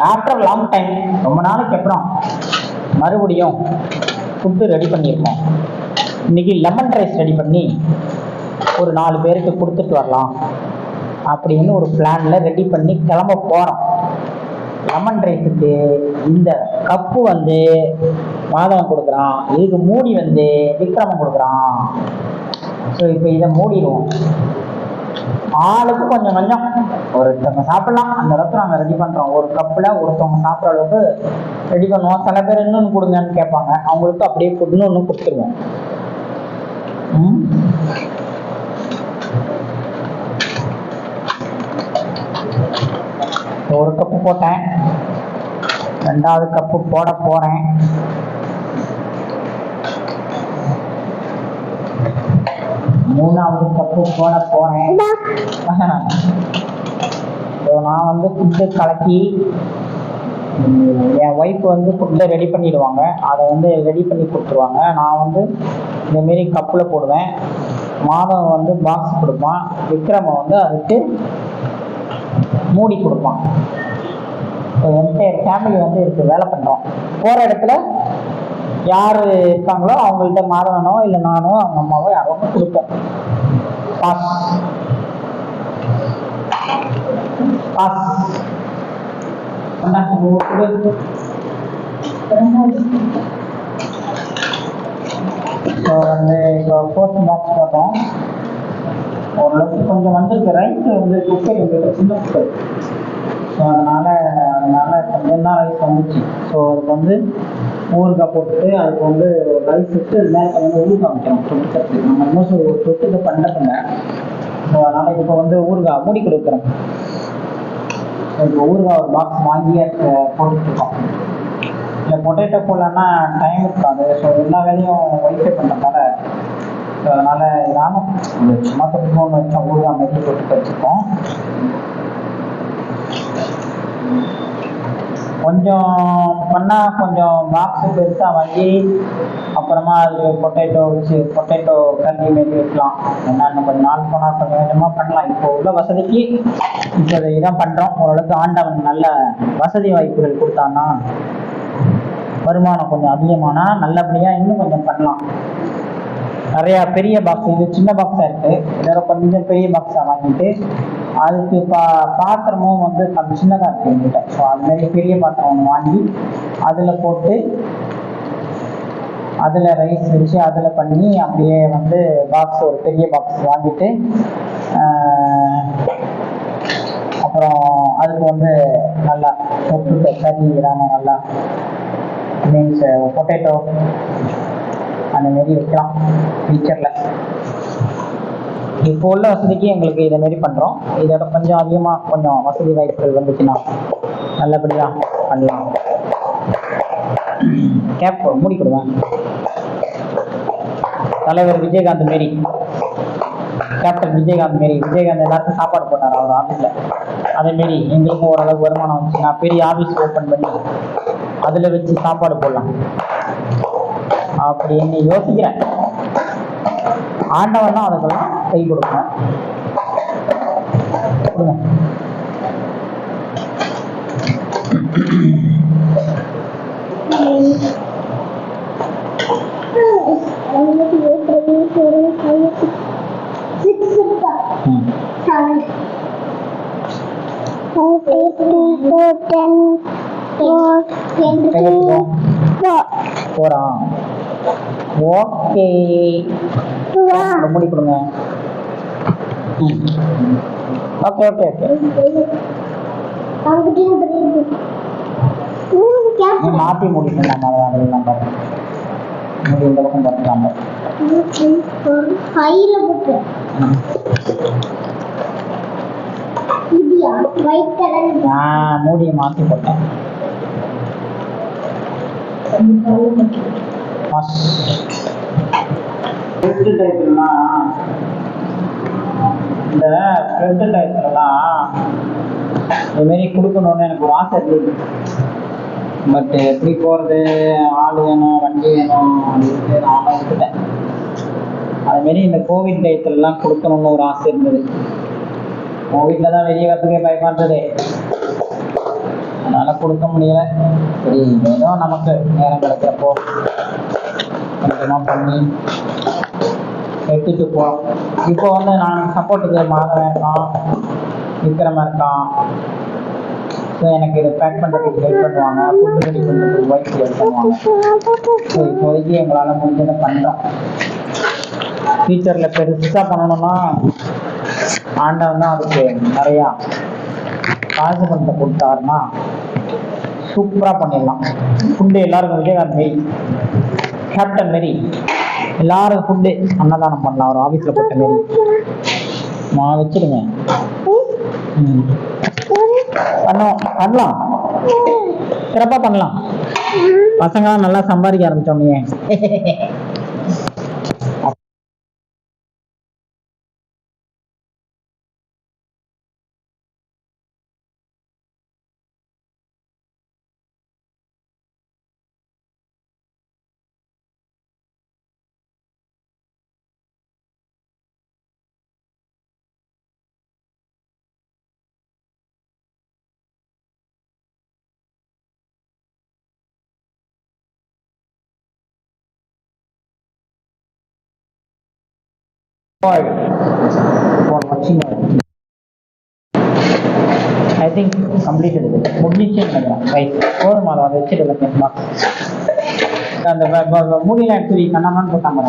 After long time, ரொம்ப நாளைக்கு அப்புறம் மறுபடியும் ஃபுட்டு ரெடி பண்ணியிருக்கோம். இன்னைக்கு லெமன் ரைஸ் ரெடி பண்ணி ஒரு 4 பேருக்கு கொடுத்துட்டு வரலாம் அப்படின்னு ஒரு பிளானில் ரெடி பண்ணி கிளம்ப போகிறோம். லெமன் ரைஸுக்கு இந்த கப்பு வந்து மாதவன் கொடுக்குறான், இதுக்கு மூடி வந்து விக்ரமன் கொடுக்குறான். ஸோ இப்போ இதை மூடிடுவோம். ஆளுக்கு கொஞ்சம் கொஞ்சம் ஒருத்தவங்க சாப்பிடலாம் அந்த அளவுக்கு நாங்கள் ரெடி பண்ணுறோம். ஒரு கப்பில் ஒருத்தவங்க சாப்பிட்ற அளவுக்கு ரெடி பண்ணுவோம். சில பேர் இன்னொன்று கொடுங்கன்னு கேட்பாங்க, அவங்களுக்கு அப்படியே இன்னொன்று கொடுத்துருவோம். ஒரு கப்பு போட்டேன், 2வது கப்பு போட போகிறேன். மூணாவது கப்பு போட போகிறேன். நான் வந்து ஃபுட்டு கலக்கி என் ஒய்ஃப் வந்து ஃபுட்டை ரெடி பண்ணிடுவாங்க, அதை வந்து ரெடி பண்ணி கொடுத்துருவாங்க. நான் வந்து இந்தமாரி கப்பில் போடுவேன். மாதவன் வந்து பாக்ஸ் கொடுப்பான், விக்ரமன் வந்து அதுக்கு மூடி கொடுப்பான். என்டையர் ஃபேமிலி வந்து இதுக்கு வேலை பண்ணுறோம். போகிற இடத்துல யார் இருக்காங்களோ அவங்கள்ட்ட மாதவனோ இல்லை நானோ அவங்க அம்மாவோ யாரோ கொடுப்போம். பாஸ் பாஸ் ஸோ வந்து இப்போ 4th பாக்ஸ் போட்டோம். ஓரளவுக்கு கொஞ்சம் வந்திருக்கு. ரைஸ் வந்து குக்கர் வந்து சின்ன குக்கர், ஸோ அதனால் கொஞ்சம் தான் ரைஸ் வந்துச்சு. ஸோ அதுக்கு வந்து ஊறுகாய் போட்டுட்டு அதுக்கு வந்து ரைஸ் விட்டு மேலே கொஞ்சம் ஊறுகாய் வைக்கிறோம் தொட்டுக்கிறதுக்கு. நம்ம மோஸ்ட்லி ஒரு தொட்டுக்கு பண்ணுறதுங்க. ஸோ அதனால் இப்போ வந்து ஊறுகாய் மூடி கொடுக்குறோம். இப்போ ஊறுகாய் ஒரு பாக்ஸ் வாங்கி போட்டுட்ருக்கோம். இல்லை பொட்டேட்டோ போடலன்னா டைம் இருக்காது. ஸோ எல்லா வேலையும் ஒய்ஃபை பண்ணுறதால ஸோ அதனால் நானும் சும்மா தொட்டு ஒன்று வச்சோம், ஊறுகாய் மாரி தொட்டு வச்சுருக்கோம். கொஞ்சம் பண்ணால் கொஞ்சம் பாக்ஸு பெருசாக வாங்கி அப்புறமா அதுக்கு பொட்டேட்டோ கறி மாரி வைக்கலாம். என்னென்ன கொஞ்சம் நாள் போனால் கொஞ்சம் கொஞ்சமாக பண்ணலாம். இப்போ உள்ள வசதிக்கு இப்போ இதான் பண்ணுறோம். ஓரளவுக்கு ஆண்டவன் நல்ல வசதி வாய்ப்புகள் கொடுத்தான்னா, வருமானம் கொஞ்சம் அதிகமானால் நல்லபடியாக இன்னும் கொஞ்சம் பண்ணலாம். நிறையா பெரிய பாக்ஸ், இது சின்ன பாக்ஸாக இருக்குது, வேறு கொஞ்சம் பெரிய பாக்ஸாக வாங்கிட்டு அதுக்கு பாத்திரமும் வந்து கொஞ்சம் சின்னதாக இருக்குது எங்கிட்ட. ஸோ அதுமாரி பெரிய பாத்திரம் ஒன்று வாங்கி அதில் போட்டு அதில் ரைஸ் வச்சு அதில் பண்ணி அப்படியே வந்து பாக்ஸ் ஒரு பெரிய பாக்ஸ் வாங்கிட்டு அப்புறம் அதுக்கு வந்து நல்லா தொட்டு கறி இடாமல் நல்லா மீன்ஸ் பொட்டேட்டோ அந்தமாரி வைக்கலாம் ஃபியூச்சரில். இப்போ உள்ள வசதிக்கு எங்களுக்கு இதைமாரி பண்ணுறோம். இதோட கொஞ்சம் அதிகமாக கொஞ்சம் வசதி வாய்ப்புகள் வந்துச்சுன்னா நல்லபடியாக பண்ணலாம். கேப் மூடி கொடுவேன். தலைவர் விஜயகாந்த் மாரி, கேப்டன் விஜயகாந்த் மாரி, விஜயகாந்த் எல்லாருக்கும் சாப்பாடு போட்டார் அவர் ஆஃபீஸில். அதேமாரி எங்களுக்கும் ஓரளவுக்கு வருமானம் வந்துச்சுன்னா பெரிய ஆஃபீஸ் ஓப்பன் பண்ணி அதில் வச்சு சாப்பாடு போடலாம் அப்படின்னு யோசிக்கிறேன். ஆண்டவன் தான் அதுக்கெல்லாம் கை கொடுக்கணும். போறான். ஓகே, மூடி கொடுங்க. ஓகே ஓகே ஓகே, மாற்றி முடிக்கலாம். அதெல்லாம் பாருங்க, மூடி இந்த பக்கம் பார்த்துக்காம மூடியை மாற்றி போட்டேன். இந்த ஃப்ரெண்டு டயத்துலலாம் இதுமாரி கொடுக்கணுன்னு எனக்கு ஒரு ஆசை இருந்தது. பட் எப்படி போகிறது, ஆள் வேணும், வண்டி வேணும் அப்படின்னு நானும் விட்டுட்டேன். அதுமாரி இந்த கோவிட் டயத்துலலாம் கொடுக்கணுன்னு ஒரு ஆசை இருந்தது. உன் வீட்டில் தான் வெளியே வரதுக்கே பயமா இருந்தது, அதனால கொடுக்க முடியல. சரி ஏதோ நமக்கு நேரம் கிடைக்கிறப்போ கொஞ்சமாக பண்ணி எடுத்துட்டு போகிறோம். இப்போ வந்து நான் சப்போர்ட்டுக்கு மாதவன் இருக்கான், விக்ரமா இருக்கான். ஸோ எனக்கு இதை பேக் பண்ணுறதுக்கு ஹெல்ப் பண்ணுவாங்க, ஃபுட்டு ரெடி பண்ணுறதுக்கு ஒய்ஃப் ஹெல்ப் பண்ணுவாங்க. ஸோ இப்போதைக்கு எங்களால் முடிஞ்சதை பண்ணுறோம். ஃபியூச்சரில் பெருசாக பண்ணணும்னா ஆண்டவன் தான் அதுக்கு நிறையா காசு பணத்தை கொடுத்தாருன்னா சூப்பராக பண்ணிடலாம். ஃபுட்டு எல்லாருக்கும் விஜயகாந்த் மாரி, கேப்டன் மாரி எல்லாருக்கும் ஃபுட்டு அன்னதானம் பண்ணலாம். ஒரு ஆஃபீஸில் போட்ட மாரி வச்சுடுங்க. பண்ணலாம், சிறப்பாக பண்ணலாம். பசங்களாம் நல்லா சம்பாதிக்க ஆரம்பிச்சோன்னே. I think completed it. முடிஞ்சிச்சுன்னு நினைக்கிறேன். ரைட், போதும், அதை வச்சுட்டு அந்த மூடியெல்லாம் எடுத்து கண்ணாமன்னு போட்டாங்க.